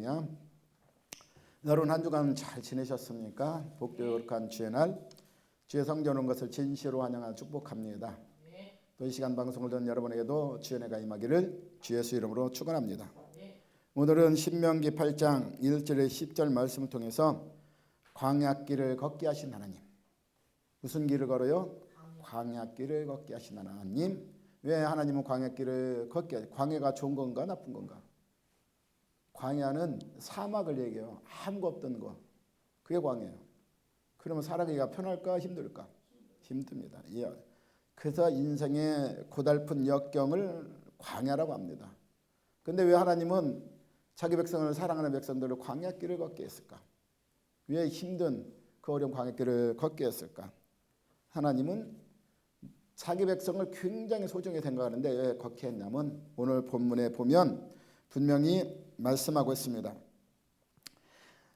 할렐루야. 여러분 한 주간 잘 지내셨습니까? 복되게 주의 날, 주의 성전 온 것을 진시로 환영하며 축복합니다. 또 이 시간 방송을 듣는 여러분에게도 주의 은혜가 임하기를 주 예수 이름으로 축원합니다. 오늘은 신명기 8장 1절에 10절 말씀을 통해서 광야길을 걷게 하신 하나님. 무슨 길을 걸어요? 광야길을 걷게 하신 하나님. 왜 하나님은 광야길을 걷게? 광야가 좋은 건가 나쁜 건가? 광야는 사막을 얘기해요. 아무것도 없던 거. 그게 광야예요. 그러면 살아가기가 편할까 힘들까? 힘듭니다. 그래서 인생의 고달픈 역경을 광야라고 합니다. 그런데 왜 하나님은 자기 백성을 사랑하는 백성들을 광야길을 걷게 했을까? 왜 힘든 그 어려운 광야길을 걷게 했을까? 하나님은 자기 백성을 굉장히 소중히 생각하는데 왜 걷게 했냐면 오늘 본문에 보면 분명히 말씀하고 있습니다.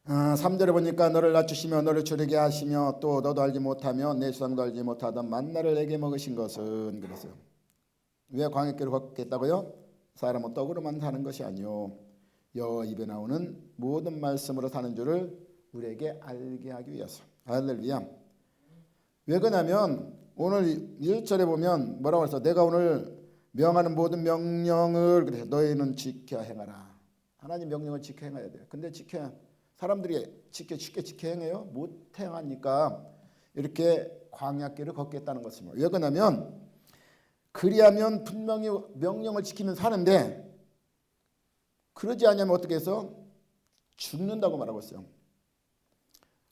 3절에 보니까 너를 낮추시며 너를 줄이게 하시며 또 너도 알지 못하며 내 조상도 알지 못하던 만나를 내게 먹으신 것은 그랬어요. 왜 광야길을 걷겠다고요? 사람은 떡으로만 사는 것이 아니요 여호와 입에 나오는 모든 말씀으로 사는 줄을 우리에게 알게 하기 위해서. 할렐루야. 왜 그러냐면 오늘 1절에 보면 뭐라고 해서 내가 오늘 명하는 모든 명령을 그래서 너희는 지켜 행하라. 하나님 명령을 지켜 행해야 돼요. 근데 사람들이 쉽게 지켜 행해요? 못 행하니까 이렇게 광야길을 걷겠다는 것입니다. 왜 그러냐면 그리하면 분명히 명령을 지키면 사는데 그러지 않으면 어떻게 해서 죽는다고 말하고 있어요.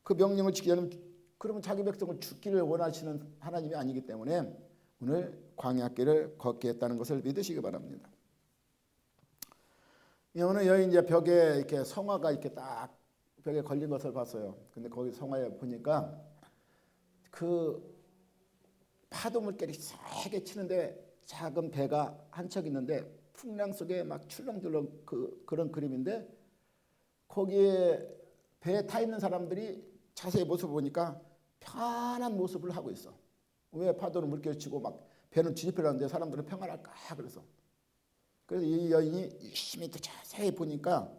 그 명령을 지키려면 그러면 자기 백성을 죽기를 원하시는 하나님이 아니기 때문에 오늘 광야길을 걷게 했다는 것을 믿으시기 바랍니다. 오늘 여기 이제 벽에 이렇게 성화가 이렇게 딱 벽에 걸린 것을 봤어요. 근데 거기 성화에 보니까 그 파도 물결이 세게 치는데 작은 배가 한 척 있는데 풍랑 속에 막 출렁출렁 그런 그림인데 거기에 배에 타 있는 사람들이 자세히 모습을 보니까 편한 모습을 하고 있어. 왜 파도는 물결 치고 막 배는 뒤집혀라는데 사람들은 평안할까 그래서 이 여인이 열심히 또 자세히 보니까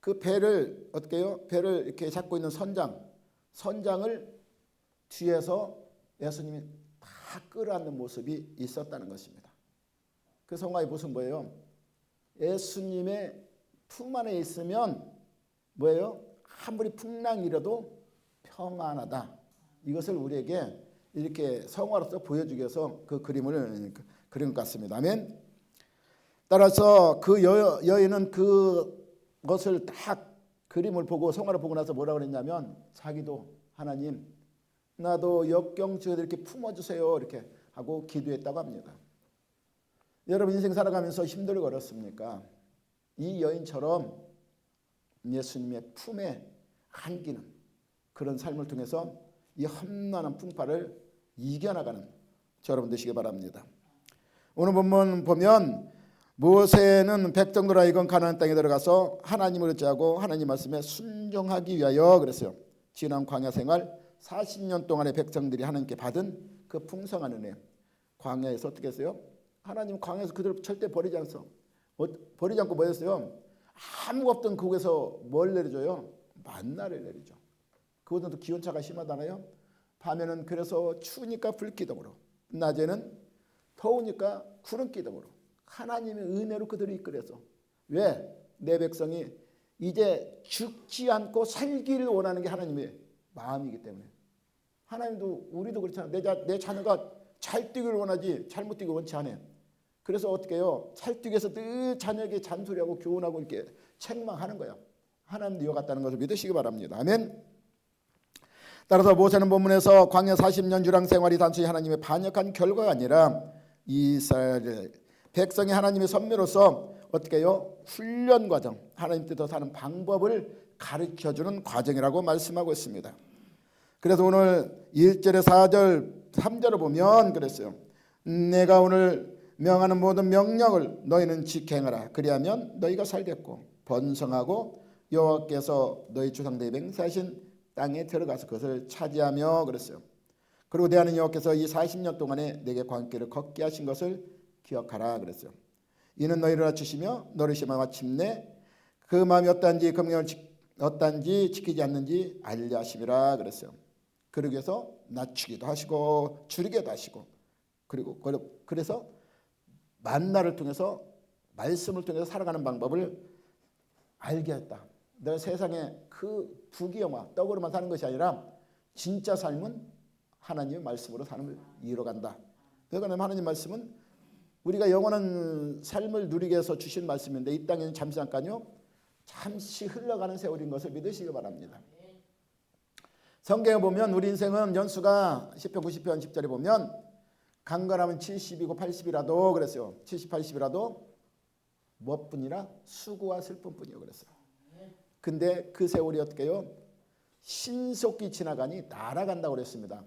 그 배를 어떻게 해요? 배를 이렇게 잡고 있는 선장을 뒤에서 예수님이 다 끌어안는 모습이 있었다는 것입니다. 그 성화의 모습은 뭐예요? 예수님의 품 안에 있으면 뭐예요? 아무리 풍랑이 일어도 평안하다. 이것을 우리에게 이렇게 성화로서 보여주기 위해서 그 그림을 그린 것 같습니다. 아멘. 따라서 그 여인은 그것을 딱 그림을 보고 성화를 보고 나서 뭐라고 그랬냐면 자기도 하나님 나도 역경 중에 이렇게 품어주세요 이렇게 하고 기도했다고 합니다. 여러분 인생 살아가면서 힘들고 어렵습니까? 이 여인처럼 예수님의 품에 안기는 그런 삶을 통해서 이 험난한 풍파를 이겨나가는 여러분 되시기 바랍니다. 오늘 본문 보면 모세는 백성들 하여금 가나안 땅에 들어가서 하나님을 의지하고 하나님 말씀에 순종하기 위하여 그랬어요. 지난 광야 생활 40년 동안의 백성들이 하나님께 받은 그 풍성한 은혜. 광야에서 어떻게 했어요? 하나님 광야에서 그들을 절대 버리지 않고 뭐 했어요? 아무것도 없던 그곳에서 뭘 내려줘요? 만나를 내리죠. 그곳은 또 기온차가 심하잖아요. 밤에는 그래서 추우니까 불기둥으로, 낮에는 더우니까 구름기둥으로 하나님의 은혜로 그들을 이끌어서 왜? 내 백성이 이제 죽지 않고 살기를 원하는 게 하나님의 마음이기 때문에 하나님도 우리도 그렇잖아요. 내 자녀가 잘 뛰기를 원하지 잘못 뛰기 원치 않아요. 그래서 어떻게 해요? 잘 뛰기 위해서 늘 자녀에게 잔소리하고 교훈하고 이렇게 책망하는 거예요. 하나님도 이와 같다는 것을 믿으시기 바랍니다. 아멘. 따라서 모세는 본문에서 광야 40년 유랑 생활이 단순히 하나님의 반역한 결과가 아니라 이스라엘 백성이 하나님의 선배로서 어떻게 해요? 훈련 과정, 하나님 뜻대로 사는 방법을 가르쳐주는 과정이라고 말씀하고 있습니다. 그래서 오늘 1절에 4절, 3절을 보면 그랬어요. 내가 오늘 명하는 모든 명령을 너희는 지켜 행하라. 그리하면 너희가 살겠고 번성하고 여호와께서 너희 조상들이 맹세하신 땅에 들어가서 그것을 차지하며 그랬어요. 그리고 내 하나님 여호와께서 이 40년 동안에 내게 광야길을 걷게 하신 것을 기억하라 그랬어요. 이는 너희를 낮추시며 너를 심하 마침내 그 마음이 어떠한지 금령을 어떠한지 지키지 않는지 알려 하심이라 그랬어요. 그러기 위해서 낮추기도 하시고 줄이기도 하시고 그리고 그래서 만나를 통해서 말씀을 통해서 살아가는 방법을 알게 했다. 내가 세상에 그 부귀영화 떡으로만 사는 것이 아니라 진짜 삶은 하나님의 말씀으로 삶을 이뤄간다. 그러니까 하나님 말씀은 우리가 영원한 삶을 누리게 해서 주신 말씀인데 이 땅에는 잠시 잠깐요. 잠시 흘러가는 세월인 것을 믿으시기 바랍니다. 성경에 보면 우리 인생은 연수가 10편 90편 10절에 보면 강건하면 70이고 80이라도 그랬어요. 70, 80이라도 무엇뿐이라 수고와 슬픔뿐이요 그랬어요. 근데 그 세월이 어떻게 해요? 신속히 지나가니 날아간다고 그랬습니다.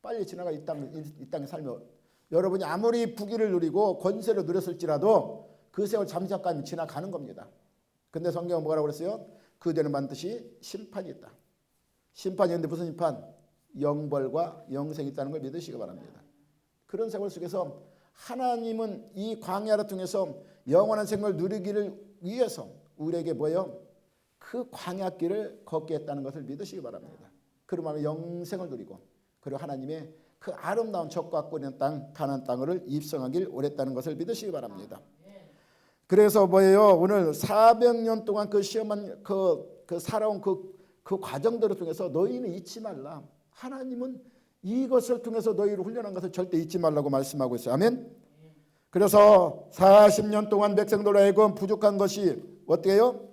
빨리 지나가 이 땅에 살면 여러분이 아무리 부귀를 누리고 권세를 누렸을지라도 그 세월 잠깐 지나가는 겁니다. 근데 성경은 뭐라고 그랬어요? 그대는 반드시 심판이 있다. 심판이 있는데 무슨 심판? 영벌과 영생이 있다는 걸 믿으시기 바랍니다. 그런 세월 속에서 하나님은 이 광야를 통해서 영원한 생명을 누리기를 위해서 우리에게 뭐예요? 그 광야길을 걷게 했다는 것을 믿으시기 바랍니다. 그러면 영생을 누리고 그리고 하나님의 그 아름다운 젖과 꿀인 땅 가나안 땅을 입성하길 원했다는 것을 믿으시기 바랍니다. 그래서 뭐예요? 오늘 400년 동안 그 시험한 그 살아온 그 과정들을 통해서 너희는 잊지 말라. 하나님은 이것을 통해서 너희를 훈련한 것을 절대 잊지 말라고 말씀하고 있어요. 아멘. 그래서 40년 동안 백성들로 하여금 부족한 것이 어떻게 해요?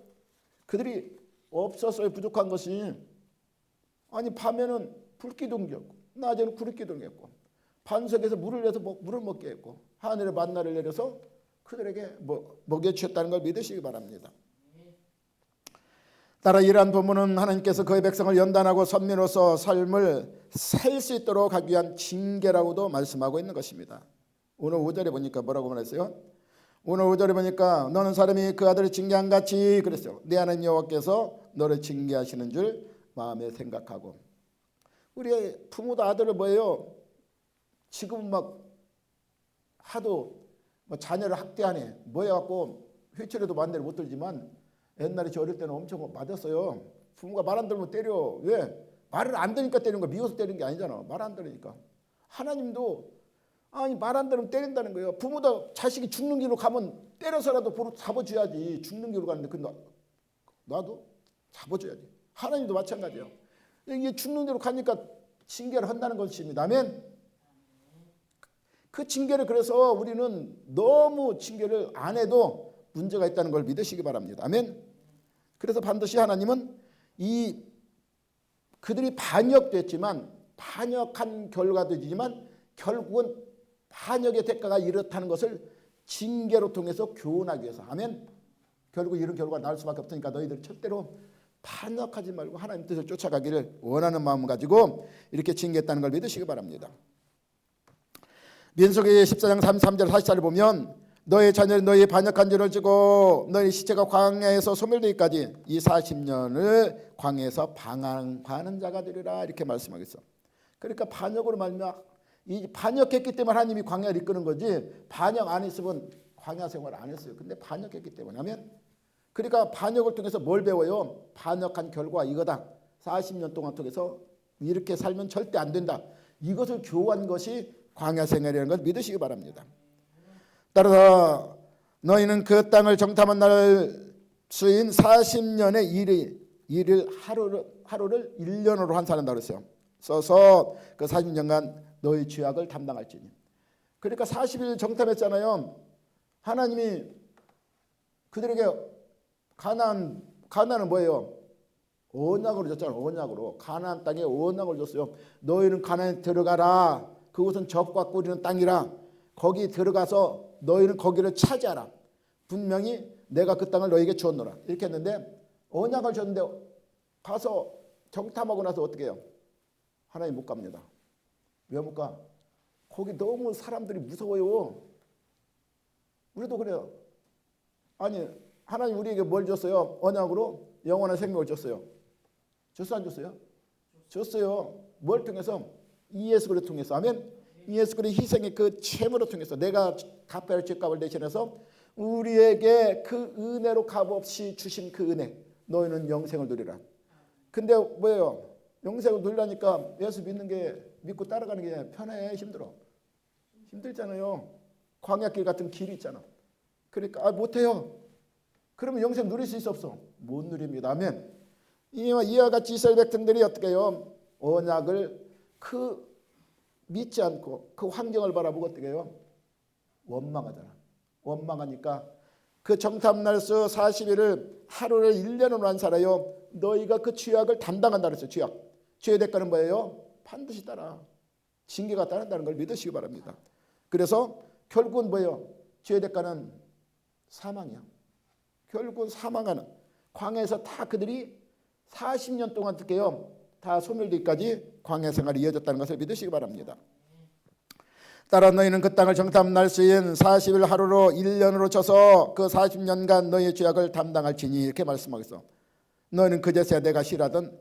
그들이 없었어요. 부족한 것이. 아니 밤에는 불기둥이 없고 낮에는 구름기둥이 없고 반석에서 물을 내서 물을 먹게 했고 하늘에 만나를 내려서 그들에게 먹여주셨다는 걸 믿으시기 바랍니다. 따라 이러한 본문은 하나님께서 그의 백성을 연단하고 선민으로서 삶을 살 수 있도록 하기 위한 징계라고도 말씀하고 있는 것입니다. 오늘 5절에 보니까 뭐라고 말했어요? 오늘 5절에 보니까 너는 사람이 그 아들을 징계한 같이 그랬어요. 내 하나님 여호와께서 너를 징계하시는 줄 마음에 생각하고. 우리 부모도 아들을 뭐예요? 지금 막 하도 자녀를 학대하네 뭐 해갖고 회초리도 반대로 못 들지만 옛날에 저 어릴 때는 엄청 맞았어요. 부모가 말 안 들으면 때려. 왜? 말을 안 들으니까 때리는 거야. 미워서 때리는 게 아니잖아. 말 안 들으니까. 하나님도 아니 말 안 들으면 때린다는 거예요. 부모도 자식이 죽는 길로 가면 때려서라도 보러 잡아줘야지. 죽는 길로 가는데 나도 잡아줘야지. 하나님도 마찬가지예요. 이게 죽는 대로 가니까 징계를 한다는 것입니다. 아멘. 그 징계를 그래서 우리는 너무 징계를 안 해도 문제가 있다는 걸 믿으시기 바랍니다. 아멘. 그래서 반드시 하나님은 그들이 반역됐지만 반역한 결과도 있지만 결국은 반역의 대가가 이렇다는 것을 징계로 통해서 교훈하기 위해서. 아멘. 결국 이런 결과가 나올 수밖에 없으니까 너희들 절대로 반역하지 말고 하나님 뜻을 쫓아가기를 원하는 마음 가지고 이렇게 징계했다는 걸 믿으시기 바랍니다. 민수기 14장 33절 44절을 보면 너의 자녀는 너희 반역한 죄를 지고 너희 시체가 광야에서 소멸되기까지 이 40년을 광야에서 방황하는 자가 되리라 이렇게 말씀하고 있어. 그러니까 반역으로 말미암아 이 반역했기 때문에 하나님이 광야를 이끄는 거지 반역 안 했으면 광야 생활 안 했어요. 근데 반역했기 때문에 하면 그러니까 반역을 통해서 뭘 배워요? 반역한 결과 이거다. 40년 동안 통해서 이렇게 살면 절대 안 된다. 이것을 교훈한 것이 광야 생활이라는 걸 믿으시기 바랍니다. 따라서 너희는 그 땅을 정탐한 날 수인 40년의 일을 하루를 1년으로 환산한다고 했어요. 써서 그 40년간 너희 죄악을 담당할지니. 그러니까 40일 정탐했잖아요. 하나님이 그들에게 가나안은 뭐예요? 언약으로 줬잖아요. 언약으로. 가나안 땅에 언약을 줬어요. 너희는 가나안에 들어가라. 그곳은 젖과 꿀이는 땅이라. 거기 들어가서 너희는 거기를 차지하라. 분명히 내가 그 땅을 너희에게 주었노라. 이렇게 했는데 언약을 줬는데 가서 정탐하고 나서 어떻게 해요? 하나님 못 갑니다. 왜 못 가? 거기 너무 사람들이 무서워요. 우리도 그래요. 아니 하나님 우리에게 뭘 줬어요? 언약으로 영원한 생명을 줬어요. 줬어 안 줬어요? 줬어요. 뭘 통해서? 예수 그리스도를 통해서. 아멘. 예수 그리스도의 희생의 그 채무로 통해서 내가 갚아야 할 죄값을 대신해서 우리에게 그 은혜로 값없이 주신 그 은혜, 너희는 영생을 누리라. 근데 뭐예요? 영생을 누리라니까 예수 믿고 따라가는 게 편해? 힘들어? 힘들잖아요. 광야길 같은 길이 있잖아. 그러니까 못해요. 그러면 영생 누릴 수 있어 없어? 못 누립니다. 아멘. 이와 같이 이스라엘 백성들이 어떻게 해요? 언약을 믿지 않고 그 환경을 바라보고 어떻게 해요? 원망하잖아. 원망하니까 그 정탐날수 40일을 하루를 1년으로 한 살아요. 너희가 그 죄악을 담당한다 그랬어요. 죄악. 죄의 대가는 뭐예요? 반드시 따라. 징계가 따른다는 걸 믿으시기 바랍니다. 그래서 결국은 뭐예요? 죄의 대가는 사망이야. 결국은 사망하는 광야에서 다 그들이 40년 동안 어떻게 해요? 다 소멸되기까지 광야 생활이 이어졌다는 것을 믿으시기 바랍니다. 따라 너희는 그 땅을 정탐날수인 40일 하루로 1년으로 쳐서 그 40년간 너희의 죄악을 담당할지니 이렇게 말씀하겠어. 너희는 그제 세대가 싫으면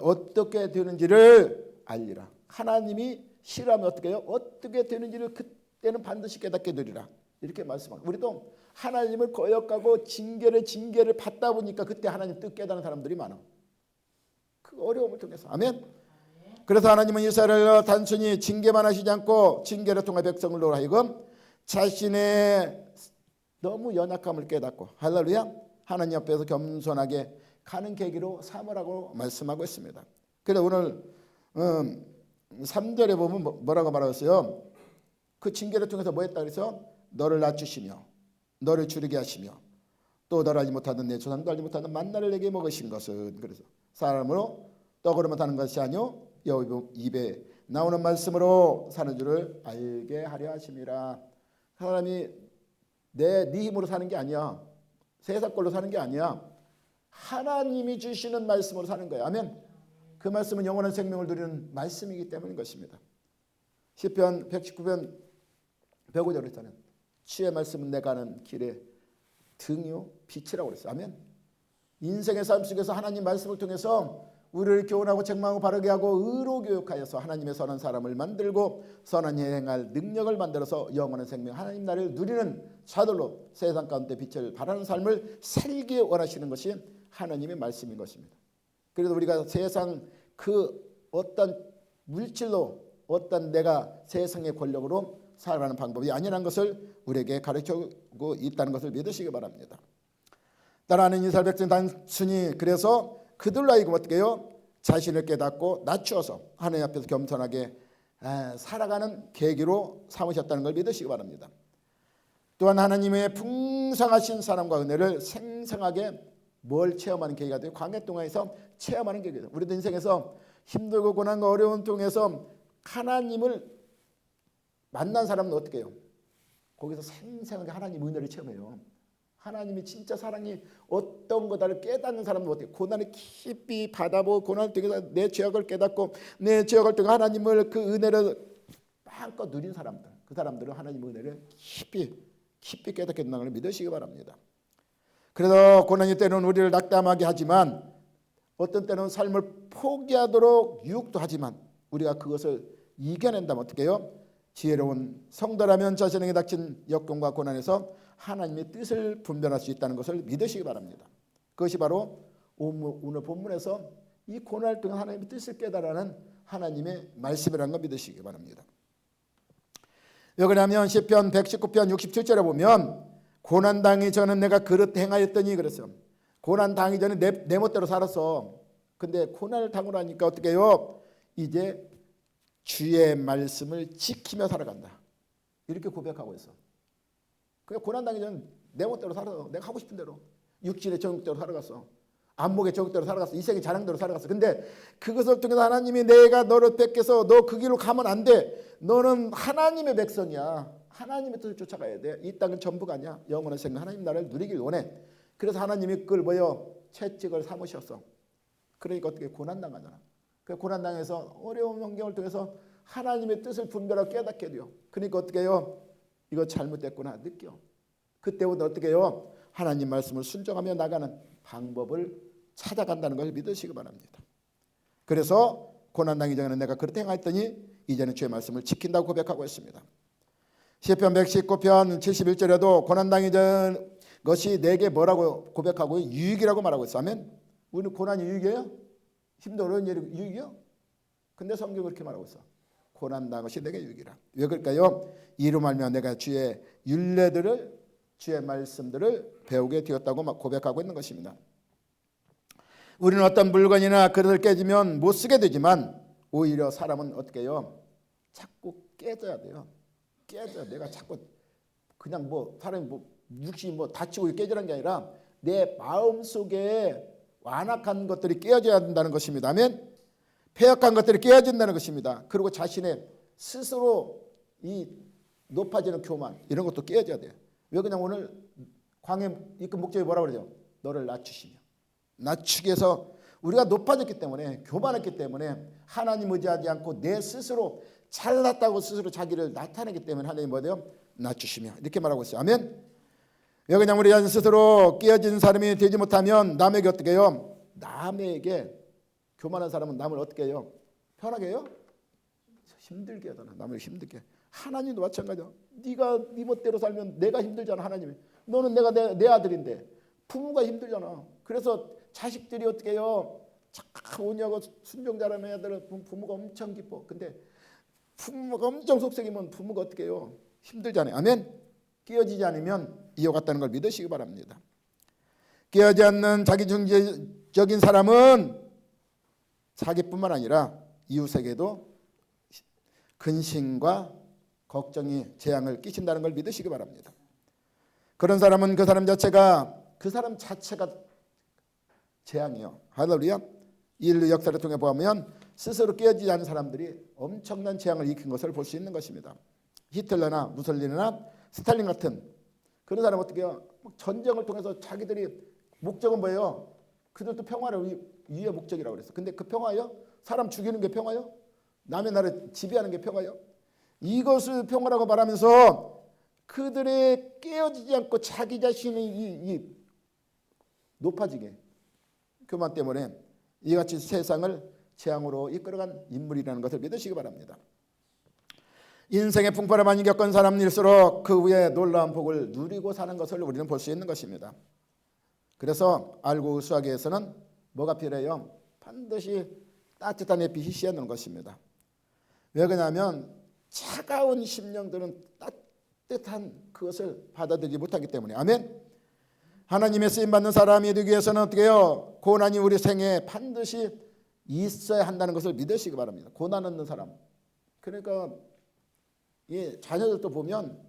어떻게 되는지를 알리라. 하나님이 싫으면 어떻게 해요? 어떻게 되는지를 그때는 반드시 깨닫게 되리라. 이렇게 말씀합니다. 우리도 하나님을 거역하고 징계를 받다 보니까 그때 하나님 뜻 깨닫는 사람들이 많아. 그 어려움을 통해서. 아멘. 그래서 하나님은 이스라엘을 단순히 징계만 하시지 않고 징계를 통해 백성을 놓으라 하여금 자신의 너무 연약함을 깨닫고 할렐루야 하나님 앞에서 겸손하게 가는 계기로 삼으라고 말씀하고 있습니다. 그래서 오늘 3절에 보면 뭐라고 말하겠어요? 그 징계를 통해서 뭐 했다 그래서 너를 낮추시며 너를 줄이게 하시며 또 너를 알지 못하던 내 조상도 알지 못하던 만나를 내게 먹으신 것은 그래서 사람으로 떡으로만 사는 것이 아니요 여호와 입에 나오는 말씀으로 사는 줄을 알게 하려 하심이라. 사람이 네 힘으로 사는 게 아니야. 세상 걸로 사는 게 아니야. 하나님이 주시는 말씀으로 사는 거야. 아멘. 그 말씀은 영원한 생명을 누리는 말씀이기 때문인 것입니다. 시편 119편 105절에 있잖아요. 주의 말씀은 내가 가는 길에 등이요 빛이라고 그랬어요. 아멘. 인생의 삶 속에서 하나님 말씀을 통해서 우리를 교훈하고 책망하고 바르게 하고 의로 교육하여서 하나님의 선한 사람을 만들고 선한 행할 능력을 만들어서 영원한 생명 하나님 나라를 누리는 자들로 세상 가운데 빛을 발하는 삶을 살기 원하시는 것이 하나님의 말씀인 것입니다. 그래서 우리가 세상 그 어떤 물질로 어떤 내가 세상의 권력으로 살아가는 방법이 아니라는 것을 우리에게 가르쳐주고 있다는 것을 믿으시기 바랍니다. 따라하는 이스라엘 백성 단순히 그래서 그들로 하여금 어떻게 해요? 자신을 깨닫고 낮추어서 하나님 앞에서 겸손하게 살아가는 계기로 삼으셨다는 걸 믿으시기 바랍니다. 또한 하나님의 풍성하신 사랑과 은혜를 생생하게 뭘 체험하는 계기가 돼요? 광야 동안에서 체험하는 계기가 돼요. 우리도 인생에서 힘들고 고난과 어려움 통해서 하나님을 만난 사람은 어떻게 해요? 거기서 생생하게 하나님 은혜를 체험해요. 하나님이 진짜 사랑이 어떤 거다를 깨닫는 사람은 어떻게 고난을 깊이 받아보고 고난을 통해서 내 죄악을 깨닫고 내 죄악을 통해 하나님을 그 은혜를 마음껏 누린 사람들 그 사람들은 하나님의 은혜를 깊이 깨닫게 된다는 걸 믿으시기 바랍니다. 그래서 고난이 때는 우리를 낙담하게 하지만 어떤 때는 삶을 포기하도록 유혹도 하지만 우리가 그것을 이겨낸다면 어떻게 해요? 지혜로운 성도라면 자신에게 닥친 역경과 고난에서 하나님의 뜻을 분별할 수 있다는 것을 믿으시기 바랍니다. 그것이 바로 오늘 본문에서 이 고난을 통해 하나님의 뜻을 깨달아는 하나님의 말씀이라는 걸 믿으시기 바랍니다. 왜 그러냐면 시편 119편 67절에 보면 고난당하기 전에 내가 그릇 행하였더니 그랬어요. 고난당하기 전에 내 멋대로 살았어. 근데 고난을 당하고 나니까 어떻게 해요? 이제 주의 말씀을 지키며 살아간다. 이렇게 고백하고 있어. 그냥 고난당하기 전에 내 멋대로 살았어. 내가 하고 싶은 대로. 육신의 정욕대로 살아갔어. 안목의 정욕대로 살아갔어. 이생의 자랑대로 살아갔어. 근데 그것을 통해서 하나님이 내가 너를 뺏겨서 너 그 길로 가면 안 돼. 너는 하나님의 백성이야. 하나님의 뜻을 쫓아가야 돼. 이 땅은 전부가 아니야. 영원한 생명 하나님 나라를 누리길 원해. 그래서 하나님이 그걸 뭐요? 채찍을 삼으셨어. 그러니까 어떻게 고난당하잖아. 그 고난당해서 어려운 환경을 통해서 하나님의 뜻을 분별하고 깨닫게 돼요. 그러니까 어떻게 해요? 이거 잘못됐구나 느껴. 그때부터 어떻게 해요? 하나님 말씀을 순종하며 나가는 방법을 찾아간다는 것을 믿으시기 바랍니다. 그래서 고난당하기 전에 내가 그렇게 행했더니 이제는 주의 말씀을 지킨다고 고백하고 있습니다. 시편 119편 71절에도 고난당해진 것이 내게 뭐라고 고백하고 유익이라고 말하고 있어. 아멘. 우리는 고난이 유익이에요? 힘든 어려운 일이 유익이요? 근데 성경은 그렇게 말하고 있어. 고난당한 것이 내게 유익이라. 왜 그럴까요? 이로 말미암아 내가 주의 율례들을, 주의 말씀들을 배우게 되었다고 고백하고 있는 것입니다. 우리는 어떤 물건이나 그릇을 깨지면 못 쓰게 되지만 오히려 사람은 어떻게 해요? 자꾸 깨져야 돼요. 깨져. 내가 자꾸 그냥 사람이 육신이 다치고 깨지는 게 아니라 내 마음속에 완악한 것들이 깨어져야 된다는 것입니다. 아멘. 폐역한 것들이 깨어진다는 것입니다. 그리고 자신의 스스로 이 높아지는 교만 이런 것도 깨어져야 돼요. 왜 그냥 오늘 광해 이끈 목적이 뭐라고 그러죠? 너를 낮추시며. 낮추기 위해서 우리가 높아졌기 때문에, 교만했기 때문에 하나님 의지하지 않고 내 스스로 잘났다고 스스로 자기를 나타내기 때문에 하나님 뭐래요? 낮추시며 이렇게 말하고 있어요. 아멘. 왜 그냥 우리 스스로 깨어진 사람이 되지 못하면 남에게 어떻게 해요? 남에게 교만한 사람은 남을 어떻게 해요? 편하게 해요? 힘들게 하잖아. 남을 힘들게. 하나님도 마찬가지야. 네가 네 멋대로 살면 내가 힘들잖아. 하나님이. 너는 내 아들인데 부모가 힘들잖아. 그래서 자식들이 어떻게 해요? 착하고 온유하고 순종 잘하는 애들은 부모가 엄청 기뻐. 근데 부모가 엄청 속썩이면 부모가 어떻게 해요? 힘들잖아요. 아멘. 깨어지지 않으면 이와 같다는 걸 믿으시기 바랍니다. 깨어지 않는 자기중심적인 사람은 자기뿐만 아니라 이웃에게도 근심과 걱정이 재앙을 끼친다는 걸 믿으시기 바랍니다. 그런 사람은 그 사람 자체가 재앙이요. 할렐루야. 인류 역사를 통해 보면 스스로 깨어지지 않은 사람들이 엄청난 재앙을 일으킨 것을 볼 수 있는 것입니다. 히틀러나 무솔리니나 스탈린 같은 그런 사람 어떻게 해요? 전쟁을 통해서 자기들이 목적은 뭐예요? 그들도 평화를 위해 목적이라고 그랬어. 근데 그 평화요? 사람 죽이는 게 평화요? 남의 나라를 지배하는 게 평화요? 이것을 평화라고 말하면서 그들의 깨어지지 않고 자기 자신이 높아지게 교만 때문에 이같이 세상을 재앙으로 이끌어간 인물이라는 것을 믿으시기 바랍니다. 인생의 풍파를 많이 겪은 사람일수록 그 후에 놀라운 복을 누리고 사는 것을 우리는 볼 수 있는 것입니다. 그래서 알고 의수하기 위해서는 뭐가 필요해요? 반드시 따뜻한 햇빛이 씌어놓는 것입니다. 왜 그러냐면 차가운 심령들은 따뜻한 그것을 받아들이지 못하기 때문에. 아멘. 하나님의 쓰임받는 사람이 되기 위해서는 어떻게 해요? 고난이 우리 생에 반드시 있어야 한다는 것을 믿으시기 바랍니다. 고난 없는 사람. 그러니까 이 자녀들도 보면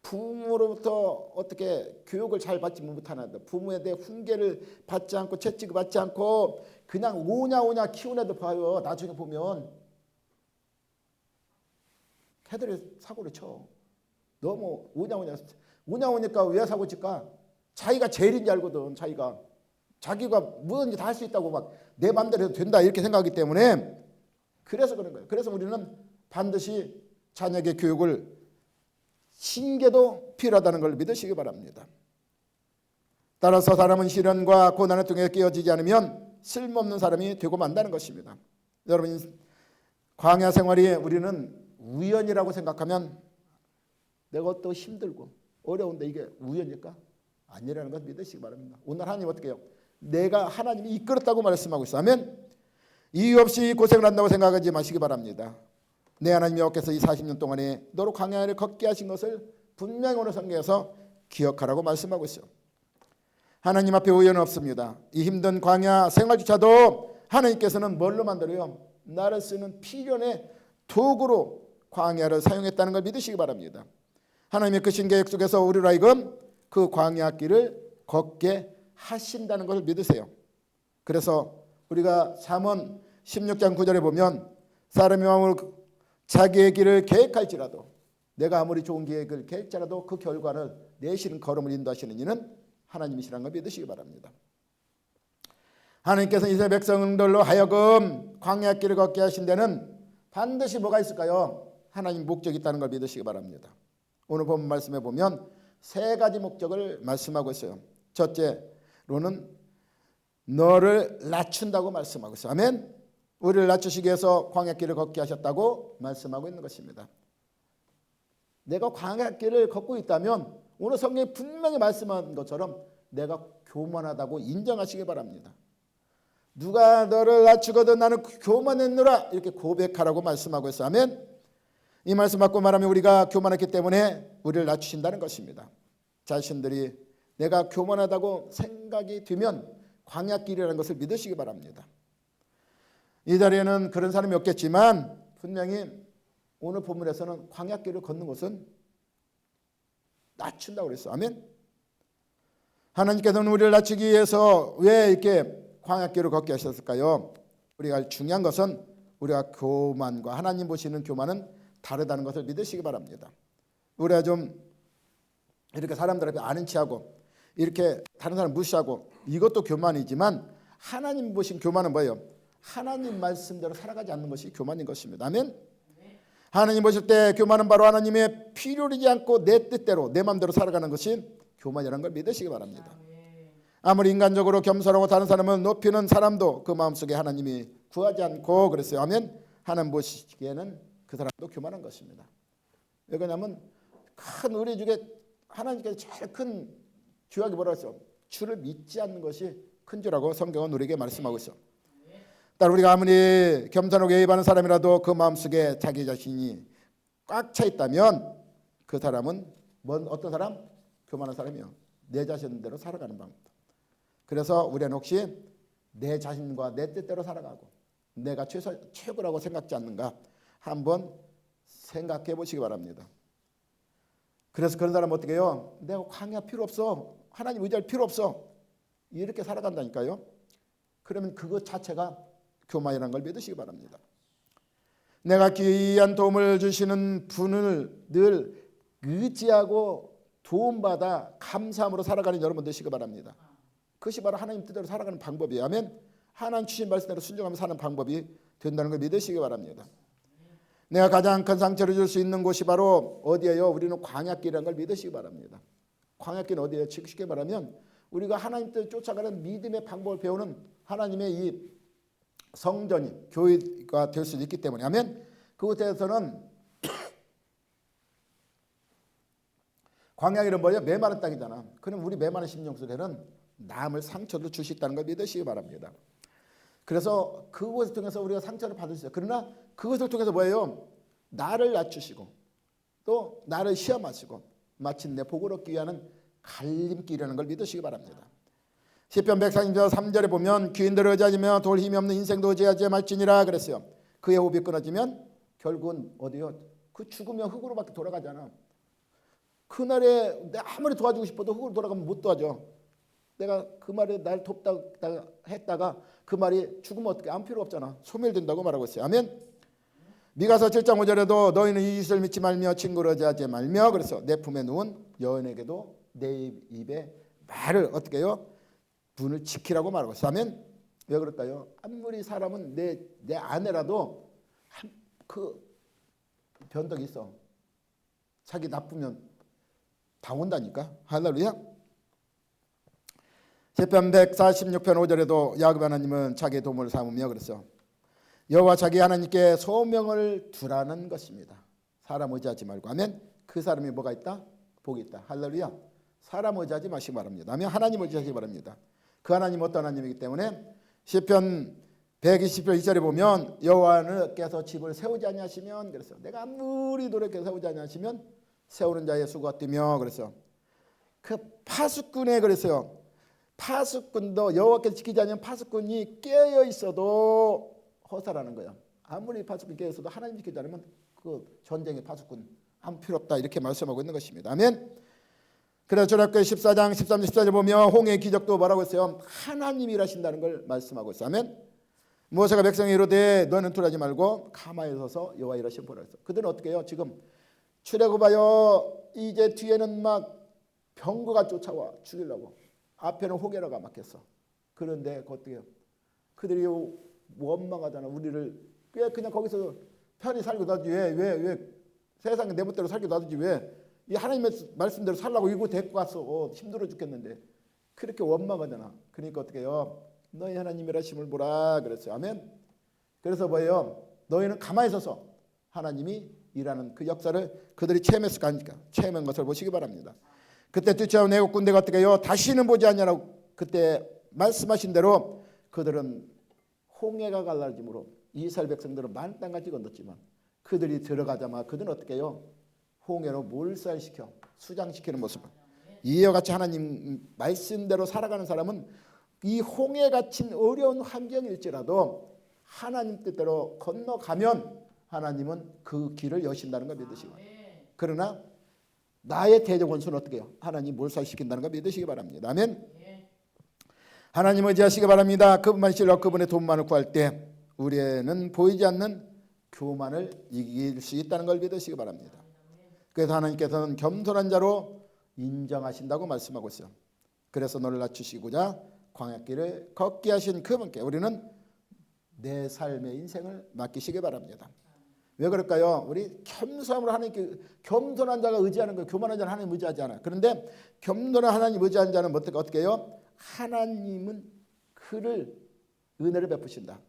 부모로부터 어떻게 교육을 잘 받지 못하는 애들, 부모에 대해 훈계를 받지 않고 채찍을 받지 않고 그냥 오냐 키우는 애들 봐요. 나중에 보면 걔들이 사고를 쳐. 너무 오냐니까 왜 사고 칠까? 자기가 제일인 줄 알거든. 자기가 뭐든지 다 할 수 있다고 막 내 마음대로 해도 된다 이렇게 생각하기 때문에 그래서 그런 거예요. 그래서 우리는 반드시 자녀에게 교육을 신계도 필요하다는 걸 믿으시기 바랍니다. 따라서 사람은 시련과 고난을 통해 깨어지지 않으면 쓸모없는 사람이 되고 만다는 것입니다. 여러분 광야 생활이 우리는 우연이라고 생각하면 내가 또 힘들고 어려운데 이게 우연일까? 아니라는 것 믿으시기 바랍니다. 오늘 하나님 어떻게 해요? 내가 하나님이 이끌었다고 말씀하고 있어. 아멘. 이유 없이 고생을 한다고 생각하지 마시기 바랍니다. 내 하나님 여호와께서 이 40년 동안에 너로 광야를 걷게 하신 것을 분명히 오늘 성경에서 기억하라고 말씀하고 있어요. 하나님 앞에 우연은 없습니다. 이 힘든 광야 생활조차도 하나님께서는 뭘로 만들어요? 나를 쓰는 필연의 도구로 광야를 사용했다는 걸 믿으시기 바랍니다. 하나님의 크신 계획 속에서 우리로 하여금 그 광야 길을 걷게 하신다는 것을 믿으세요. 그래서 우리가 잠언 16장 9절에 보면 사람이 마음으로 자기의 길을 계획할지라도 내가 아무리 좋은 계획을 계획자라도 그 결과를 내시는 걸음을 인도하시는 이는 하나님이시라는 걸 믿으시기 바랍니다. 하나님께서 이스라엘 백성들로 하여금 광야 길을 걷게 하신 데는 반드시 뭐가 있을까요? 하나님 목적이 있다는 걸 믿으시기 바랍니다. 오늘 본 말씀에 보면 세 가지 목적을 말씀하고 있어요. 첫째로는 너를 낮춘다고 말씀하고 있어요. 아멘. 우리를 낮추시기 위해서 광야길을 걷게 하셨다고 말씀하고 있는 것입니다. 내가 광야길을 걷고 있다면 오늘 성경이 분명히 말씀한 것처럼 내가 교만하다고 인정하시기 바랍니다. 누가 너를 낮추거든 나는 교만했노라 이렇게 고백하라고 말씀하고 있어요. 아멘. 이 말씀 받고 말하면 우리가 교만했기 때문에 우리를 낮추신다는 것입니다. 자신들이 내가 교만하다고 생각이 들면 광야길이라는 것을 믿으시기 바랍니다. 이 자리에는 그런 사람이 없겠지만 분명히 오늘 본문에서는 광야길을 걷는 것은 낮춘다고 그랬어요. 아멘. 하나님께서는 우리를 낮추기 위해서 왜 이렇게 광야길을 걷게 하셨을까요? 우리가 알 중요한 것은 우리가 교만과 하나님 보시는 교만은 다르다는 것을 믿으시기 바랍니다. 우리가 좀 이렇게 사람들 앞에 아는 체하고 이렇게 다른 사람 무시하고 이것도 교만이지만 하나님 보신 교만은 뭐예요? 하나님 말씀대로 살아가지 않는 것이 교만인 것입니다. 아멘. 하나님 보실 때 교만은 바로 하나님의 필요하지 않고 내 뜻대로 내 마음대로 살아가는 것이 교만이라는 걸 믿으시기 바랍니다. 아무리 인간적으로 겸손하고 다른 사람을 높이는 사람도 그 마음속에 하나님이 구하지 않고 그랬어요. 아멘. 하나님 보시기에는 그 사람도 교만한 것입니다. 왜 그러냐면 큰 우리 중에 하나님께서 제일 큰 죄악이 뭐라고 했어? 주를 믿지 않는 것이 큰 죄라고 성경은 우리에게 말씀하고 있어. 따라 우리가 아무리 겸손하고 예의 바른 사람이라도 그 마음속에 자기 자신이 꽉 차 있다면 그 사람은 어떤 사람? 교만한 사람이요. 내 자신대로 살아가는 방법. 그래서 우리는 혹시 내 자신과 내 뜻대로 살아가고 내가 최고라고 생각지 않는가 한번 생각해 보시기 바랍니다. 그래서 그런 사람은 어떻게 해요? 내가 광야 필요 없어. 하나님 의지할 필요 없어. 이렇게 살아간다니까요. 그러면 그것 자체가 교만이라는 걸 믿으시기 바랍니다. 내가 귀한 도움을 주시는 분을 늘 의지하고 도움받아 감사함으로 살아가는 여러분 되시기 바랍니다. 그것이 바로 하나님 뜻대로 살아가는 방법이에요. 아멘. 하나님 주신 말씀대로 순종하며 사는 방법이 된다는 걸 믿으시기 바랍니다. 내가 가장 큰 상처를 줄 수 있는 곳이 바로 어디예요? 우리는 광야길이라는 걸 믿으시기 바랍니다. 광야길은 어디예요? 쉽게 말하면 우리가 하나님 뜻을 쫓아가는 믿음의 방법을 배우는 하나님의 이 성전이 교회가 될 수 있기 때문에 아멘. 그곳에서는 광야길은 뭐예요? 메마른 땅이잖아. 그럼 우리 메마른 심령 속에는 남을 상처를 줄 수 있다는 걸 믿으시기 바랍니다. 그래서 그것을 통해서 우리가 상처를 받을 수 있어요. 그러나 그것을 통해서 뭐예요? 나를 낮추시고 또 나를 시험하시고 마침내 복을 얻기 위한 갈림길이라는 걸 믿으시기 바랍니다. 시편 140편 3절에 보면 귀인들을 의지하며 돌 힘이 없는 인생도 의지하지 말지니라 그랬어요. 그의 호흡이 끊어지면 결국은 어디요? 그 죽으면 흙으로밖에 돌아가잖아. 그날에 내가 아무리 도와주고 싶어도 흙으로 돌아가면 못 도와줘. 내가 그 말에 날 돕다 했다가 그 말이 죽으면 어떻게 아무 필요 없잖아. 소멸된다고 말하고 있어요. 아멘. 미가서 7장 5절에도 너희는 이 짓을 믿지 말며 친구를 의지하지 말며 그래서 내 품에 누운 여인에게도 내 입에 말을 어떻게 해요? 분을 지키라고 말하고 있어요. 아멘. 왜 그럴까요? 아무리 사람은 내 아내라도 그 변덕이 있어. 자기 나쁘면 당온다니까. 할렐루야. 시편 146편 5절에도 야곱 하나님은 자기의 도움을 삼으며 그랬어요. 여호와 자기 하나님께 소명을 두라는 것입니다. 사람 의지하지 말고. 아멘. 그 사람이 뭐가 있다? 복이 있다. 할렐루야. 사람 의지하지 마시기 바랍니다. 아멘. 하나님 의지하시기 바랍니다. 그 하나님 어떤 하나님이기 때문에 시편 120편 2절에 보면 여호와께서 집을 세우지 아니하시면 그래서 내가 아무리 노력해서 세우지 아니하시면 세우는 자의 수고가 뛰며 그래서 그 파수꾼에 그랬어요. 파수꾼도 여호와께서 지키지 않으면 파수꾼이 깨어 있어도 허사라는 거야. 아무리 파수꾼이 깨어 있어도 하나님 지키지 않으면 그 전쟁의 파수꾼 아무 필요 없다 이렇게 말씀하고 있는 것입니다. 아멘. 그래서 출애굽기 14장 13절 14절 보면 홍해의 기적도 뭐라고 했어요? 하나님이 일하신다는 걸 말씀하고 있어요. 아멘. 모세가 백성에 이르되 너는 둘하지 말고 가만히 서서 여호와 일하시면 보라 했어. 그들은 어떻게 해요? 지금 출애굽하여 이제 뒤에는 막 병거가 쫓아와 죽이려고 앞에는 호게라가 막혔어. 그런데 어떻게 해요? 그들이 원망하잖아. 우리를 왜 그냥 거기서 편히 살고 놔두지 왜 세상에 내 멋대로 살게 놔두지 왜 이 하나님의 말씀대로 살라고 이거 데리고 왔어. 힘들어 죽겠는데 그렇게 원망하잖아. 그러니까 어떻게 해요? 너희 하나님의 일하심을 보라 그랬어요. 아멘. 그래서 뭐예요? 너희는 가만히 서서 하나님이 일하는 그 역사를 그들이 체험했을 거니까 체험한 것을 보시기 바랍니다. 그때 뒤쫓아온 애국 군대가 어떻게 해요? 다시는 보지 않냐라고 그때 말씀하신 대로 그들은 홍해가 갈라짐으로 이스라엘 백성들은 많은 땅까지 건넜지만 그들이 들어가자마자 그들은 어떻게 해요? 홍해로 몰살시켜 수장시키는 모습을 이와 같이 하나님 말씀대로 살아가는 사람은 이 홍해 같은 어려운 환경일지라도 하나님 뜻대로 건너가면 하나님은 그 길을 여신다는 걸 믿으시기 바랍니다. 그러나 나의 대적 원수는 어떻게 해요? 하나님 몰살시킨다는 걸 믿으시기 바랍니다. 아멘. 하나님 의지하시기 바랍니다. 그분만 신뢰하고 그분의 도움만을 구할 때 우리는 보이지 않는 교만을 이길 수 있다는 걸 믿으시기 바랍니다. 그래서 하나님께서는 겸손한 자로 인정하신다고 말씀하고 있어요. 그래서 너를 낮추시고자 광야길을 걷게 하신 그분께 우리는 내 삶의 인생을 맡기시기 바랍니다. 왜 그럴까요? 우리 겸손함으로 하나님께 겸손한 자가 의지하는 거예요. 교만한 자는 하나님 의지하지 않아요. 그런데 겸손한 하나님 의지하는 자는 어떻게 해요? 하나님은 그를 은혜를 베푸신다.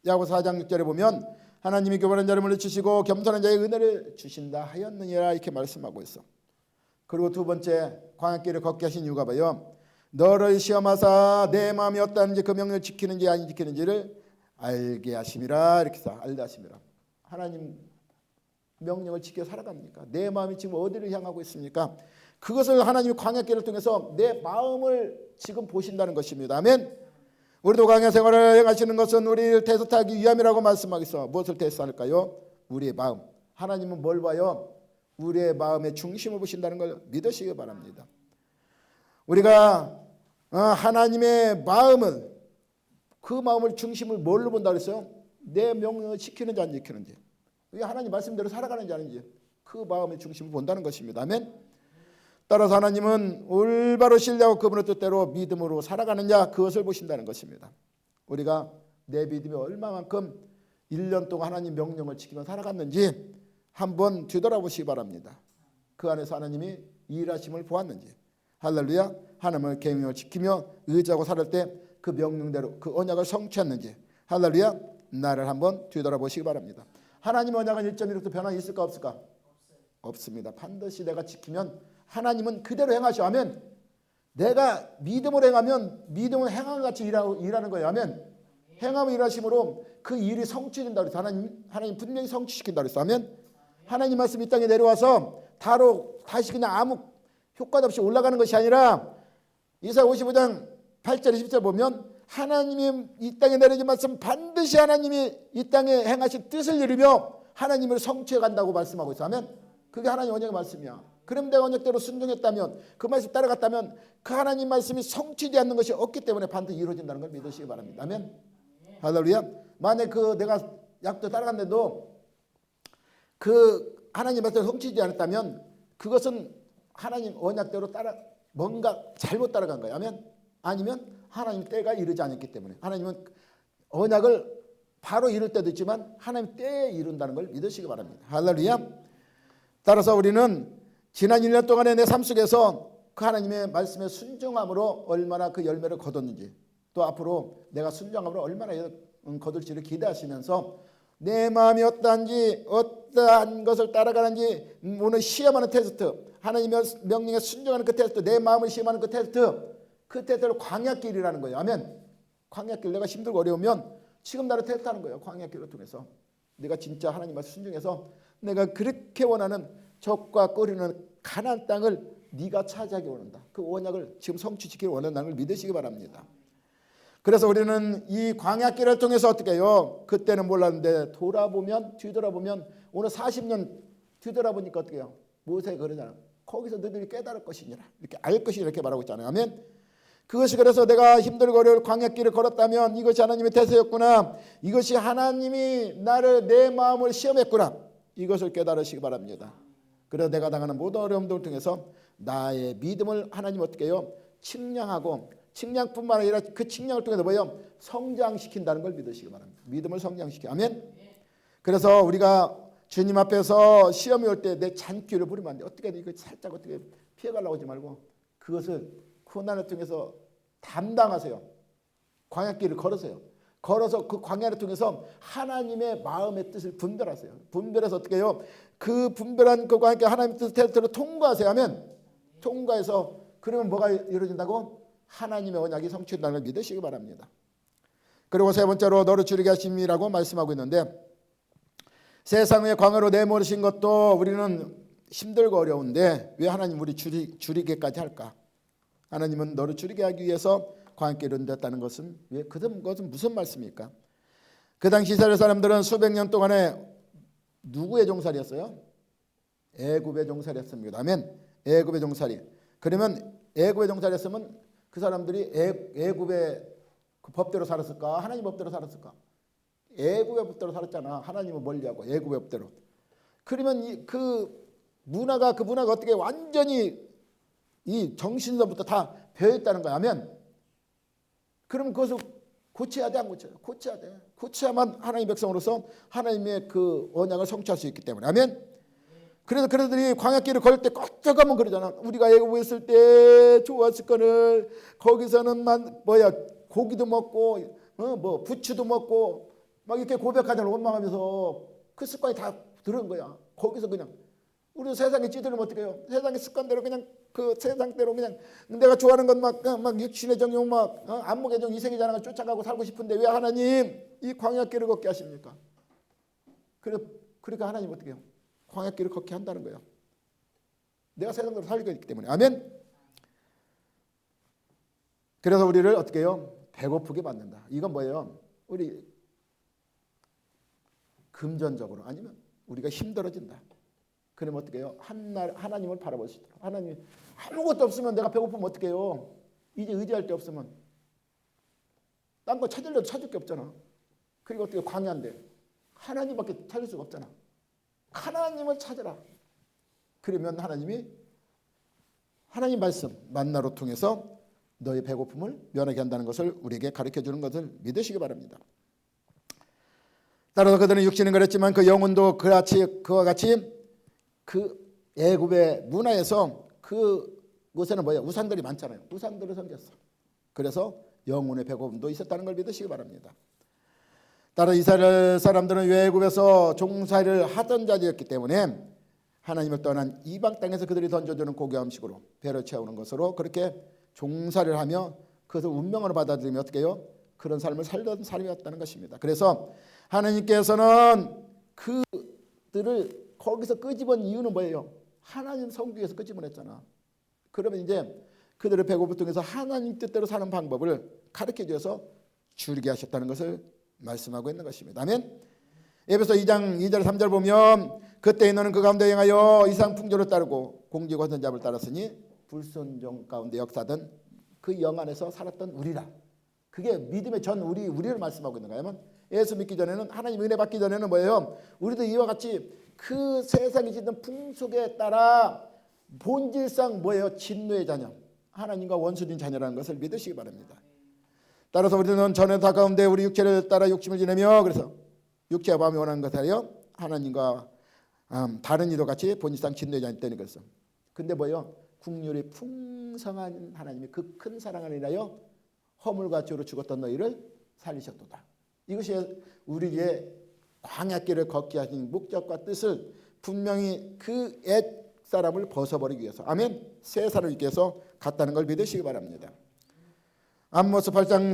야고보서 4장 6절에 보면 하나님이 교만한 자를 물리치시고 겸손한 자의 은혜를 주신다 하였느니라 이렇게 말씀하고 있어. 그리고 두 번째 광야길을 걷게 하신 이유가 뭐예요? 너를 시험하사 내 마음이 어떠한지 그 명령을 지키는지 안 지키는지를 알게 하심이라 이렇게 써. 알게 하심이라. 하나님 명령을 지켜 살아갑니까? 내 마음이 지금 어디를 향하고 있습니까? 그것을 하나님이 광야길을 통해서 내 마음을 지금 보신다는 것입니다. 아멘. 우리도 광야 생활을 행하시는 것은 우리를 테스트하기 위함이라고 말씀하겠어. 무엇을 테스트할까요? 우리의 마음. 하나님은 뭘 봐요? 우리의 마음의 중심을 보신다는 걸 믿으시기 바랍니다. 우리가 하나님의 마음을 그 마음을 중심을 뭘로 본다 그랬어요? 내 명령을 지키는지 안 지키는지, 하나님 말씀대로 살아가는지 아닌지 그 마음의 중심을 본다는 것입니다. 아멘. 따라서 하나님은 올바로 신뢰하고 그분의 뜻대로 믿음으로 살아가느냐 그것을 보신다는 것입니다. 우리가 내 믿음이 얼마만큼 1년 동안 하나님 명령을 지키며 살아갔는지 한번 뒤돌아보시기 바랍니다. 그 안에서 하나님이 일하심을 보았는지, 할렐루야, 하나님의 계명을 지키며 의지하고 살을 때 그 명령대로 그 언약을 성취했는지, 할렐루야, 나를 한번 뒤돌아보시기 바랍니다. 하나님의 언약은 1.1도 변화가 있을까 없을까? 없습니다. 반드시 내가 지키면 하나님은 그대로 행하셔. 아멘. 내가 믿음으로 행하면 믿음은 행함 같이 일하는 거예요. 아멘. 행함을 일하심으로 그 일이 성취된다 그랬어. 하나님 분명히 성취시킨다 그랬어. 아멘. 하나님 말씀 이 땅에 내려와서 다시 그냥 아무 효과도 없이 올라가는 것이 아니라 이사야 55장 8절 20절 보면 하나님이 이 땅에 내려진 말씀 반드시 하나님이 이 땅에 행하신 뜻을 이루며 하나님을 성취해 간다고 말씀하고 있어. 아멘. 그게 하나님 언약의 말씀이야. 그럼 내가 언약대로 순종했다면, 그 말씀 따라갔다면 그 하나님 말씀이 성취되지 않는 것이 없기 때문에 반드시 이루어진다는 걸 믿으시기 바랍니다. 아멘. 할렐루야. 만약 내가 약도 따라갔는데도 그 하나님 말씀을 성취되지 않았다면 그것은 하나님 언약대로 뭔가 잘못 따라간 거예요. 아멘. 아니면 하나님 때가 이르지 않았기 때문에, 하나님은 언약을 바로 이룰 때도 있지만 하나님 때에 이룬다는 걸 믿으시기 바랍니다. 할렐루야. 따라서 우리는 지난 1년 동안의 내 삶 속에서 그 하나님의 말씀에 순종함으로 얼마나 그 열매를 거뒀는지, 또 앞으로 내가 순종함으로 얼마나 거둘지를 기대하시면서 내 마음이 어떠한지, 어떠한 것을 따라가는지, 오늘 시험하는 테스트, 하나님의 명령에 순종하는 그 테스트, 내 마음을 시험하는 그 테스트를 광야길이라는 거예요. 아멘. 광야길, 내가 힘들고 어려우면 지금 나를 테스트하는 거예요. 광야길을 통해서 내가 진짜 하나님 말씀 순종해서 내가 그렇게 원하는 적과 꺼리는 가나안 땅을 네가 차지하기 원한다. 그 언약을 지금 성취시키기 원한다는 걸 믿으시기 바랍니다. 그래서 우리는 이 광야길을 통해서 어떻게 해요? 그때는 몰랐는데 뒤돌아보면 오늘 40년 뒤돌아보니까 어떻게 해요? 모세가 그러잖아. 거기서 너희들이 깨달을 것이니라, 이렇게 알 것이니라 이렇게 말하고 있잖아요. 아멘. 그것이 그래서 내가 힘들고 어려울 광야길을 걸었다면 이것이 하나님의 태세였구나, 이것이 하나님이 내 마음을 시험했구나, 이것을 깨달으시기 바랍니다. 그래서 내가 당하는 모든 어려움들을 통해서 나의 믿음을 하나님 어떻게 해요? 측량하고, 측량뿐만 아니라 그 측량을 통해서 뭐예요? 성장시킨다는 걸 믿으시기 바랍니다. 믿음을 성장시켜. 아멘. 그래서 우리가 주님 앞에서 시험이 올 때 내 잔귀를 부리면 안 돼. 어떻게 이거 살짝 어떻게 피해가려고 하지 말고 그것을 고난을 통해서 담당하세요. 광야길을 걸으세요. 걸어서 그 광야를 통해서 하나님의 마음의 뜻을 분별하세요. 분별해서 어떻게 해요? 그 분별한 그와 함께 하나님의 뜻을 통과하세요 하면 통과해서 그러면 뭐가 이루어진다고? 하나님의 언약이 성취된다는 걸 믿으시기 바랍니다. 그리고 세 번째로 너를 줄이게 하심이라고 말씀하고 있는데 세상의 광야로 내몰으신 것도 우리는 힘들고 어려운데 왜 하나님 우리 줄이게까지 할까? 하나님은 너를 줄이게 하기 위해서 광야길을 냈다는 것은 왜? 그것은 무슨 말씀입니까? 그 당시 이스라엘 사람들은 수백 년 동안에 누구의 종살이였어요? 애굽의 종살이었습니다. 아멘. 애굽의 종살이. 그러면 애굽의 종살이었으면 그 사람들이 애굽의 그 법대로 살았을까? 하나님 법대로 살았을까? 애굽의 법대로 살았잖아. 하나님은 멀리하고 애굽의 법대로. 그러면 그 문화가 어떻게 완전히 이 정신서부터 다 배어있다는 거야. 하면 그럼 그것을 고쳐야 돼, 안 고쳐요? 고쳐야 돼. 고쳐야만 하나님의 백성으로서 하나님의 그 언약을 성취할 수 있기 때문에. 아멘. 그래서 그들이 광야길을 걸을 때 꺾어가면 그러잖아. 우리가 애굽에 있을 때 좋았을 거를 거기서는 고기도 먹고 뭐 부추도 먹고 막 이렇게 고백하자는 원망하면서 그 습관이 다 들은 거야. 거기서 그냥 우리도 세상에 찌들으면 어떻게 해요? 세상의 습관대로 그냥 그 세상대로 그냥 내가 좋아하는 것 막 육신의 정욕 안목의 정 이색의 자랑을 쫓아가고 살고 싶은데 왜 하나님 이 광야길을 걷게 하십니까? 그러니까 하나님 어떻게 해요? 광야길을 걷게 한다는 거예요. 내가 세상대로 살고 있기 때문에. 아멘. 그래서 우리를 어떻게 해요? 배고프게 만든다. 이건 뭐예요? 우리 금전적으로 아니면 우리가 힘들어진다. 그러면 어떻게 해요? 하나님을 바라볼 수 있도록. 하나님 아무것도 없으면 내가 배고프면 어떻게 해요? 이제 의지할 데 없으면 딴 거 찾으려도 찾을 게 없잖아. 그리고 어떻게 광야인데 하나님밖에 찾을 수가 없잖아. 하나님을 찾으라. 그러면 하나님이 하나님 말씀 만나로 통해서 너의 배고픔을 면하게 한다는 것을 우리에게 가르쳐주는 것을 믿으시기 바랍니다. 따라서 그들은 육신은 그랬지만 그 영혼도 그와 같이 그 애굽의 문화에서 그곳에는 뭐예요? 우상들이 많잖아요. 우상들을 섬겼어. 그래서 영혼의 배고픔도 있었다는 걸 믿으시기 바랍니다. 따라 이스라엘 사람들은 애굽에서 종살이를 하던 자리였기 때문에 하나님을 떠난 이방 땅에서 그들이 던져주는 고귀한 음식으로 배를 채우는 것으로 그렇게 종살이를 하며 그것을 운명으로 받아들이며 어떻게 해요? 그런 삶을 살던 사람이었다는 것입니다. 그래서 하나님께서는 그들을 거기서 끄집은 이유는 뭐예요? 하나님 성경에서 끄집어냈잖아. 그러면 이제 그들의 배고픔을 통해서 하나님 뜻대로 사는 방법을 가르쳐 주셔서 줄이게 하셨다는 것을 말씀하고 있는 것입니다. 아멘. 에베소 2장 2절 3절 보면 그때 너는 그 가운데 행하여 이상 풍조를 따르고 공지고 선잡을 따랐으니 불순종 가운데 역사던 그 영 안에서 살았던 우리라. 그게 믿음의 전 우리를 말씀하고 있는 거예요. 예수 믿기 전에는 하나님 은혜 받기 전에는 뭐예요? 우리도 이와 같이 그 세상이 짓는 풍속에 따라 본질상 뭐예요? 진노의 자녀, 하나님과 원수된 자녀라는 것을 믿으시기 바랍니다. 따라서 우리는 전에 다 가운데 우리 육체를 따라 욕심을 지내며 그래서 육체와 마음이 원하는 것하여 하나님과 다른 이도 같이 본질상 진노의 자녀 때는 것을. 근데 뭐예요? 국률이 풍성한 하나님이 그 큰 사랑을 인하여 허물과 죄로 죽었던 너희를 살리셨도다. 이것이 우리의 광야길을 걷게 하신 목적과 뜻을 분명히 그 옛 사람을 벗어버리기 위해서 아멘 새 사람을 있기 위해서 갔다는 걸 믿으시기 바랍니다. 암모스 8장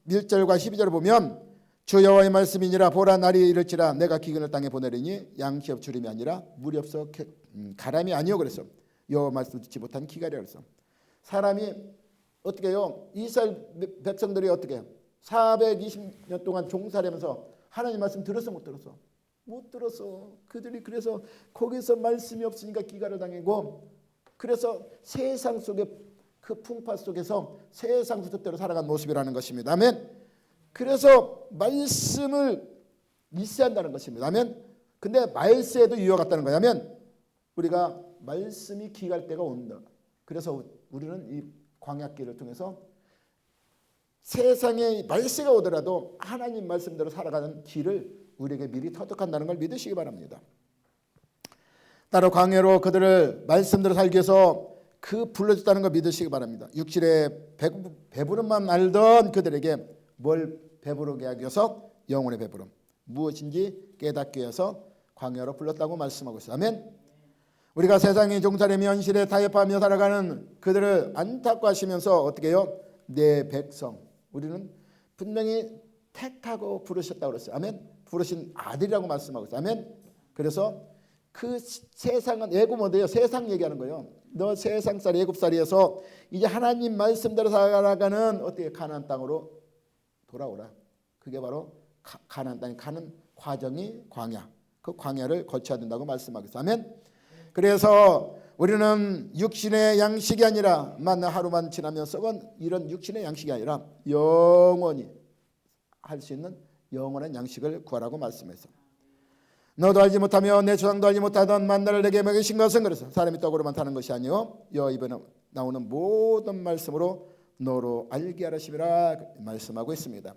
11절과 12절을 보면 주 여호와의 말씀이니라 보라 날이 이를지라 내가 기근을 땅에 보내리니 양식 없 주림이 아니라 물이 없어 가람이 아니요 그래서 여호와 말씀 듣지 못한 기갈이라 그래서 사람이 어떻게 해요? 이스라엘 백성들이 어떻게 해요? 420년 동안 종살이하면서 하나님 말씀 들었어 못 들었어? 못 들었어. 그들이 그래서 거기서 말씀이 없으니까 기갈을 당하고 그래서 세상 속에 그 풍파 속에서 세상 후속대로 살아간 모습이라는 것입니다. 아멘. 그래서 말씀을 있어야 한다는 것입니다. 아멘. 근데 말세에도 유효 같다는 거야. 아멘. 우리가 말씀이 기갈 때가 온다. 그래서 우리는 이 광야길을 통해서 세상에 말세가 오더라도 하나님 말씀대로 살아가는 길을 우리에게 미리 터득한다는 걸 믿으시기 바랍니다. 따로 광야로 그들을 말씀대로 살기 위해서 그 불러줬다는 걸 믿으시기 바랍니다. 육신의 배부름만 알던 그들에게 뭘 배부르게 하기 위해서 영혼의 배부름, 무엇인지 깨닫기 위해서 광야로 불렀다고 말씀하고 있어요. 아멘. 우리가 세상의 종살이며 현실에 타협하며 살아가는 그들을 안타까워하시면서 어떻게 해요? 내 백성, 우리는 분명히 택하고 부르셨다고 그랬어요. 아멘. 부르신 아들이라고 말씀하고 있어요. 아멘. 그래서 그 세상은 애굽 어디예요? 세상 얘기하는 거예요. 너 세상살 애굽살이에서 이제 하나님 말씀대로 살아가는 어떻게 가나안 땅으로 돌아오라. 그게 바로 가나안 땅에 가는 과정이 광야. 그 광야를 거쳐야 된다고 말씀하고 있어요. 아멘. 그래서 우리는 육신의 양식이 아니라 만나 하루만 지나면 썩은 이런 육신의 양식이 아니라 영원히 할 수 있는 영원한 양식을 구하라고 말씀했어요. 너도 알지 못하며 내 조상도 알지 못하던 만나를 내게 먹이신 것은 그래서 사람이 떡으로만 사는 것이 아니요 여호 입에 나오는 모든 말씀으로 너로 알게 하시리라 말씀하고 있습니다.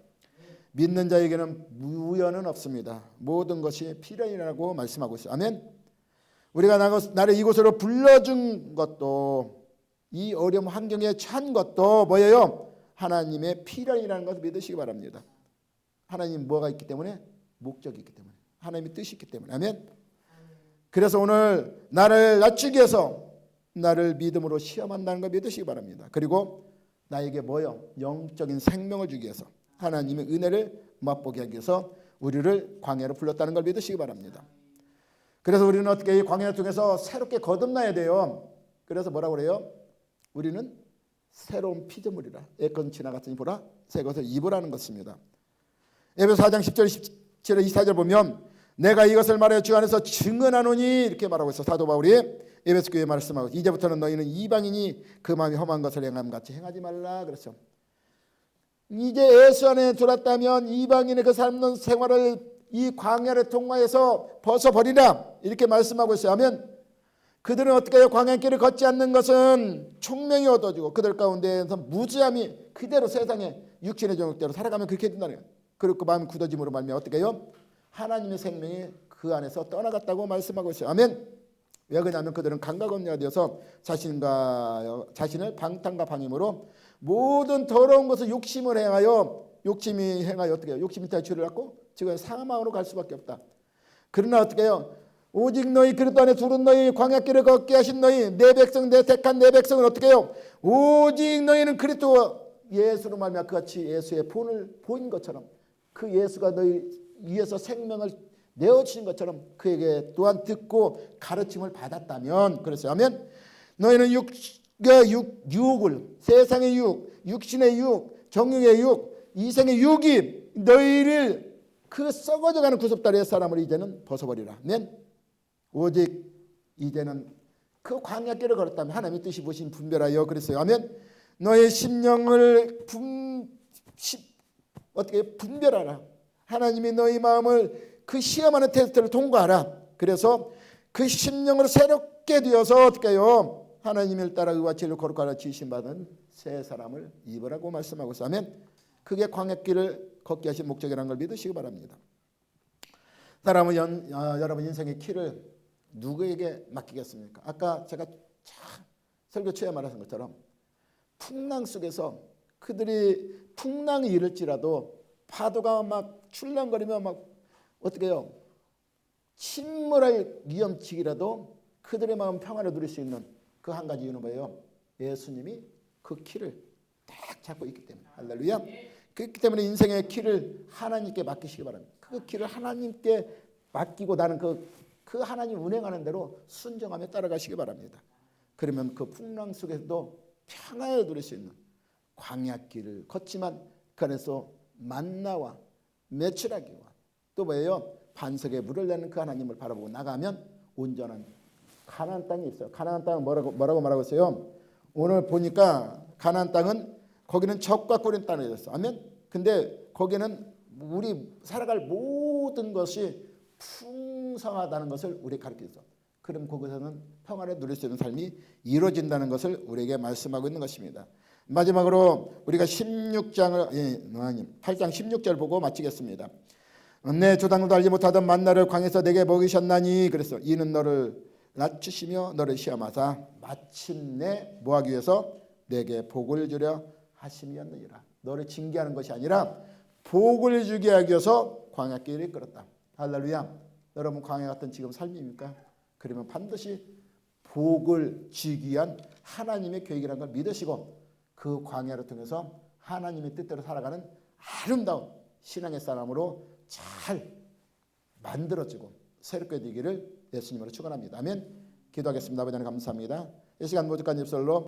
믿는 자에게는 무연은 없습니다. 모든 것이 필연이라고 말씀하고 있어요. 아멘. 우리가 나를 이곳으로 불러준 것도 이 어려운 환경에 처한 것도 뭐예요? 하나님의 필연이라는 것을 믿으시기 바랍니다. 하나님 뭐가 있기 때문에? 목적이 있기 때문에, 하나님의 뜻이 있기 때문에. 아멘. 그래서 오늘 나를 낮추기 위해서 나를 믿음으로 시험한다는 걸 믿으시기 바랍니다. 그리고 나에게 뭐요? 영적인 생명을 주기 위해서 하나님의 은혜를 맛보게 하기 위해서 우리를 광야로 불렀다는 걸 믿으시기 바랍니다. 그래서 우리는 어떻게 이 광야를 통해서 새롭게 거듭나야 돼요. 그래서 뭐라고 그래요? 우리는 새로운 피조물이라 애건 지나갔으니 보라 새 것을 입으라는 것입니다. 에베소 4장 10절 17절 24절 보면 내가 이것을 말하여 주 안에서 증언하노니 이렇게 말하고 있어. 사도 바울이 에베소 교회에 말씀하고 이제부터는 너희는 이방인이 그 마음이 험한 것을 행함같이 행하지 말라 그랬죠. 이제 예수 안에 들어왔다면 이방인의 그 삶는 생활을 이 광야를 통과해서 벗어버리라 이렇게 말씀하고 있어요. 하면 그들은 어떻게 해요? 광야길을 걷지 않는 것은 총명이 얻어지고 그들 가운데에서 무지함이 그대로 세상에 육신의 정욕대로 살아가면 그렇게 된다는 거예요. 그리고 그 마음이 굳어짐으로 말미암아 어떻게 해요? 하나님의 생명이 그 안에서 떠나갔다고 말씀하고 있어요. 아멘. 왜 그러냐면 그들은 감각언니가 되어서 자신을 방탕과 방임으로 모든 더러운 것을 욕심을 행하여 욕심이 행하여 어떻게 해요? 욕심이 대추를 갖고 지금 사망으로 갈 수밖에 없다. 그러나 어떻게 해요? 오직 너희 그릇 안에 두른 너희 광야길을 걷게 하신 너희 내 백성 내 택한 내 백성은 어떻게 해요? 오직 너희는 그리스도 예수로 말미암아 그같이 예수의 본을 보인 것처럼 그 예수가 너희 위에서 생명을 내어주신 것처럼 그에게 또한 듣고 가르침을 받았다면 그랬어요. 하면 너희는 유혹을 세상의 유혹, 육신의 유혹, 정욕의 유혹, 이생의 유혹이 너희를 그 썩어져가는 구속다리의 사람을 이제는 벗어버리라. 면 오직 이제는 그 광야길을 걸었다면 하나님의 뜻이 무엇인 분별하여 그랬어요. 하면 너의 심령을 어떻게 분별하라. 하나님이 너희 마음을 그 시험하는 테스트를 통과하라. 그래서 그 심령을 새롭게 되어서 어떻게 해요? 하나님을 따라 의와 진리로 거룩하라 지으심받은 새 사람을 입으라고 말씀하고 있어요. 아멘. 그게 광야길을 걷게 하신 목적이라는 걸 믿으시기 바랍니다. 여러분 인생의 키를 누구에게 맡기겠습니까? 아까 제가 설교 초에 말한 것처럼 풍랑 속에서 그들이 풍랑이 일을지라도 파도가 막 출렁거리며 막 어떻게 해요? 침몰할 위험치기라도 그들의 마음 평안을 누릴 수 있는 그 한 가지 이유는 뭐예요? 예수님이 그 키를 딱 잡고 있기 때문에. 할렐루야. 그렇기 때문에 인생의 키를 하나님께 맡기시기 바랍니다. 그 키를 하나님께 맡기고 나는 그 하나님 운행하는 대로 순종하며 따라가시기 바랍니다. 그러면 그 풍랑 속에서도 평안을 누릴 수 있는 광야길을 걷지만 그 안에서 만나와 매출하기와 또 뭐예요? 반석에 물을 내는 그 하나님을 바라보고 나가면 온전한 가나안 땅이 있어요. 가나안 땅은 뭐라고 말하고 있어요? 오늘 보니까 가나안 땅은 거기는 적과 꿀인 땅이었어. 아멘. 근데 거기는 우리 살아갈 모든 것이 풍성하다는 것을 우리 가르치죠. 그럼 거기서는 평안을 누릴 수 있는 삶이 이루어진다는 것을 우리에게 말씀하고 있는 것입니다. 마지막으로 우리가 8장 16절 보고 마치겠습니다. 내 조상들도 알지 못하던 만나를 광에서 내게 먹이셨나니 그래서 이는 너를 낮추시며 너를 시험하사 마침내 뭐하기 위해서 내게 복을 주려 하심이었느니라. 너를 징계하는 것이 아니라 복을 주게 하기 위해서 광야길을 이끌었다. 할렐루야. 여러분 광야 같은 지금 삶입니까? 그러면 반드시 복을 주기 위한 하나님의 계획이라는 걸 믿으시고 그 광야를 통해서 하나님의 뜻대로 살아가는 아름다운 신앙의 사람으로 잘 만들어지고 새롭게 되기를 예수님으로 축원합니다. 아멘. 기도하겠습니다. 아버지 하나님 감사합니다. 이 시간 모두간 입술로